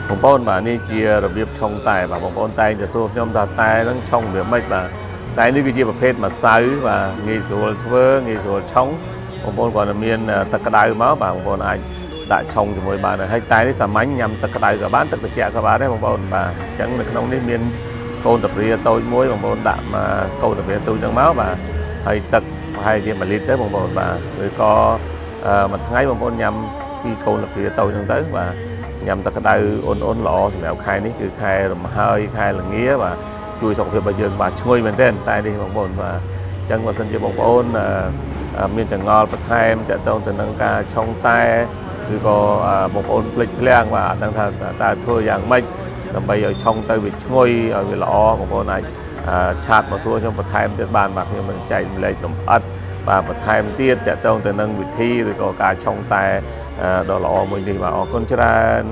បងប្អូនបាទនេះជារបៀបឆុងតែបាទបងប្អូនតែងតែសួរខ្ញុំថាតែនឹងឆុងវាមិនបាទតែនេះគឺជាប្រភេទម្សៅបាទងាយស្រួលធ្វើងាយស្រួលឆុងបងប្អូនគាត់មានទឹកក្តៅមកបាទបងប្អូនអាចដាក់ឆុងជាមួយបានហើយតែនេះសាមញ្ញញ៉ាំទឹកក្តៅក៏បានទឹកត្រជាក់ក៏បានដែរបងប្អូនបាទអញ្ចឹងនៅក្នុងនេះមានកូនតាព្រាតូចមួយបងប្អូនដាក់មកកូនតាព្រាតូចហ្នឹងមកបាទហើយទឹកប្រហែលជា1លីត្រទៅបងប្អូនបាទឬក៏មួយថ្ងៃបងប្អូនញ៉ាំ2កូនតាព្រាតូចហ្នឹងទៅបាទញ៉ាំទឹកក្តៅអ៊ុនល្អសម្រាប់ខែនេះគឺខែរំហើយខែល្ងាបាទជួយសុខភាពរបស់យើងបាទឈ្ងុយមែនទែនតែនេះបងប្អូនបាទអញ្ចឹងបើសិនជាបងប្អូនមានចង្អល់បន្ថែមតទៅនឹងការឆុងតែឬក៏បងប្អូនភ្លេចភ្លាំងបាទអត់ដឹងថាតើធ្វើយ៉ាងម៉េចដើម្បីឲ្យឆុងទៅវាឈ្ងុយឲ្យវាល្អបងប្អូនអាចឆាតមកសួរខ្ញុំបន្ថែមទៀតបានបាទខ្ញុំនឹងចែកម្លែកលម្អិតបាទបន្ថែមទៀតតទៅនឹងវិធីឬក៏ការឆុងតែដ៏ល្អមួយនេះបាទអរគុណច្រើន